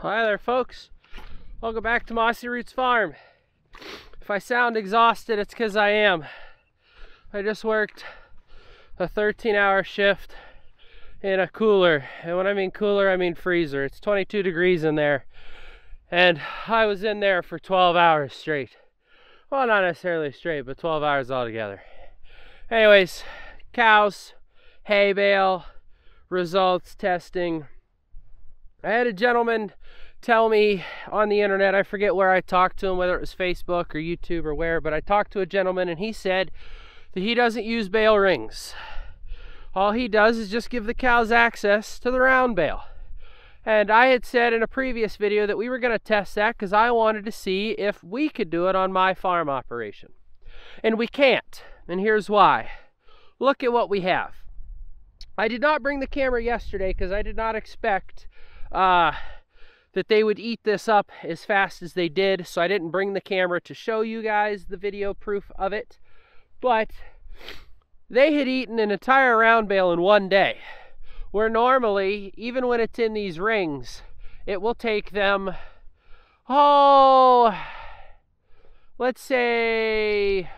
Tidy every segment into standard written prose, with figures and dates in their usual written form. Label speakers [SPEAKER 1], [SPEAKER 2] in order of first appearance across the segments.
[SPEAKER 1] Hi there, folks. Welcome back to Mossy Roots Farm. If I sound exhausted, it's because I am. I just worked a 13-hour shift in a cooler. And when I mean cooler, I mean freezer. It's 22 degrees in there. And I was in there for 12 hours straight. Well, not necessarily straight, but 12 hours altogether. Anyways, cows, hay bale, results, testing. I had a gentleman tell me on the internet, I forget where I talked to him, whether it was Facebook or YouTube or where, but I talked to a gentleman and he said that he doesn't use bale rings. All he does is just give the cows access to the round bale. And I had said in a previous video that we were going to test that because I wanted to see if we could do it on my farm operation. And we can't. And here's why. Look at what we have. I did not bring the camera yesterday because I did not expect that they would eat this up as fast as they did, so I didn't bring the camera to show you guys the video proof of it. But they had eaten an entire round bale in one day, where normally, even when it's in these rings, it will take them, let's say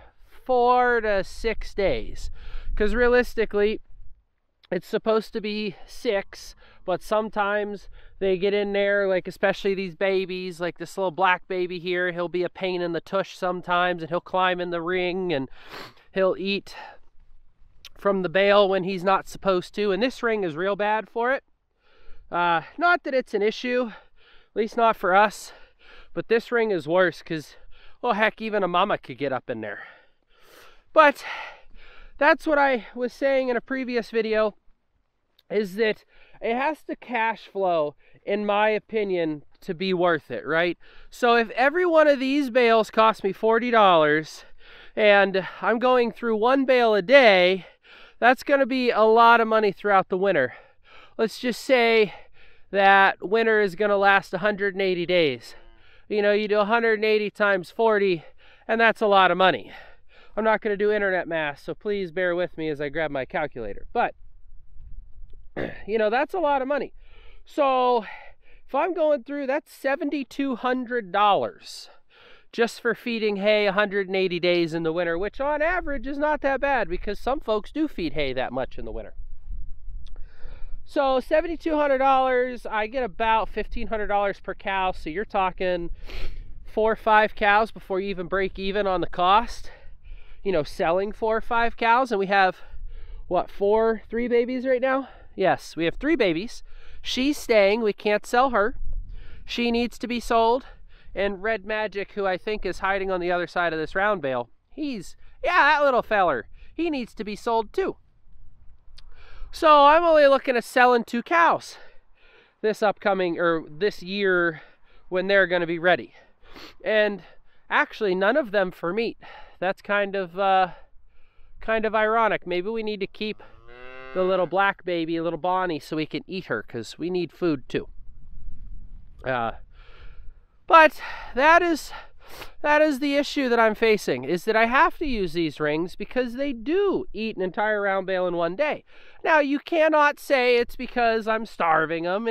[SPEAKER 1] 4 to 6 days, because realistically it's supposed to be 6, but sometimes they get in there, like especially these babies, like this little black baby here, he'll be a pain in the tush sometimes, and he'll climb in the ring and he'll eat from the bale when he's not supposed to, and this ring is real bad for it. Not that it's an issue, at least not for us, but this ring is worse because, well, heck, even a mama could get up in there. But that's what I was saying in a previous video, is that it has to cash flow, in my opinion, to be worth it, right? So if every one of these bales cost me $40 and I'm going through one bale a day, that's going to be a lot of money throughout the winter. Let's just say that winter is going to last 180 days. You know, you do 180 times 40, and that's a lot of money. I'm not going to do internet math, so please bear with me as I grab my calculator. But, you know, that's a lot of money. So if I'm going through, that's $7,200 just for feeding hay 180 days in the winter, which on average is not that bad because some folks do feed hay that much in the winter. So $7,200, I get about $1,500 per cow. So you're talking 4 or 5 cows before you even break even on the cost. You know, selling 4 or 5 cows, and we have, what, 3 babies right now? Yes, we have 3 babies. She's staying, we can't sell her. She needs to be sold. And Red Magic, who I think is hiding on the other side of this round bale, that little feller, he needs to be sold too. So I'm only looking at selling 2 cows this year when they're going to be ready. And actually none of them for meat. That's kind of ironic. Maybe we need to keep the little black baby, little Bonnie, so we can eat her, because we need food too. But that is the issue that I'm facing, is that I have to use these rings because they do eat an entire round bale in one day. Now, you cannot say it's because I'm starving them.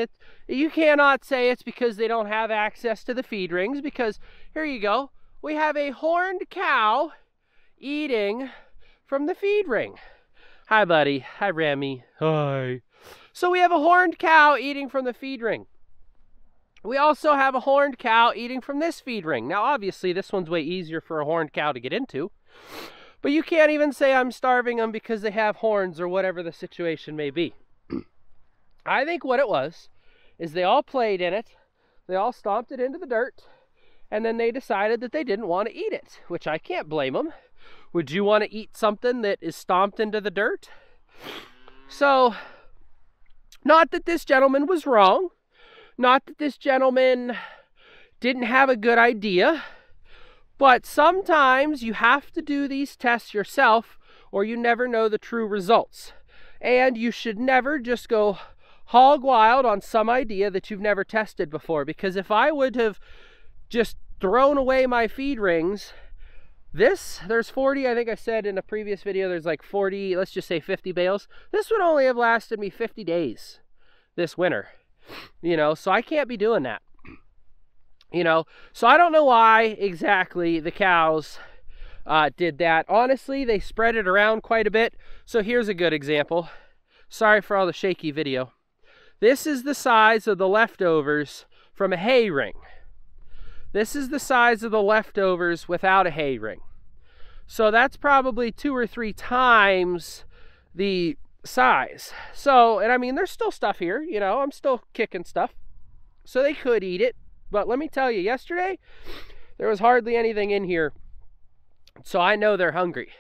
[SPEAKER 1] You cannot say it's because they don't have access to the feed rings, because here you go. We have a horned cow eating from the feed ring. Hi, buddy. Hi, Remy. Hi. So we have a horned cow eating from the feed ring. We also have a horned cow eating from this feed ring. Now, obviously, this one's way easier for a horned cow to get into. But you can't even say I'm starving them because they have horns or whatever the situation may be. I think what it was is they all played in it. They all stomped it into the dirt. And then they decided that they didn't want to eat it, which I can't blame them. Would you want to eat something that is stomped into the dirt? So, not that this gentleman was wrong. Not that this gentleman didn't have a good idea. But sometimes you have to do these tests yourself, or you never know the true results. And you should never just go hog wild on some idea that you've never tested before. Because if I would have just thrown away my feed rings, there's 40, I think I said in a previous video, there's like 40, let's just say 50 bales. This would only have lasted me 50 days this winter, you know, so I can't be doing that. You know, so I don't know why exactly the cows did that. Honestly, they spread it around quite a bit. So here's a good example. Sorry for all the shaky video. This is the size of the leftovers from a hay ring. This is the size of the leftovers without a hay ring. So that's probably 2 or 3 times the size. So, and I mean, there's still stuff here, you know, I'm still kicking stuff. So they could eat it. But let me tell you, yesterday, there was hardly anything in here. So I know they're hungry,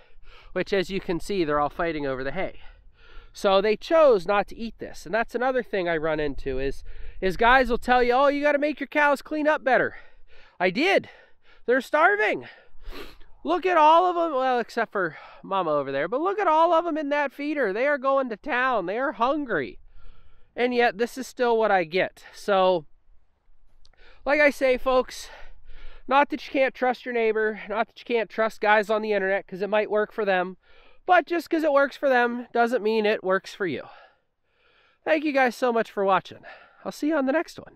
[SPEAKER 1] which as you can see, they're all fighting over the hay. So they chose not to eat this. And that's another thing I run into is guys will tell you, oh, you got to make your cows clean up better. I did. They're starving. Look at all of them, well, except for Mama over there, but look at all of them in that feeder. They are going to town. They are hungry. And yet this is still what I get. So, like I say, folks, not that you can't trust your neighbor, not that you can't trust guys on the internet because it might work for them, but just because it works for them doesn't mean it works for you. Thank you guys so much for watching. I'll see you on the next one.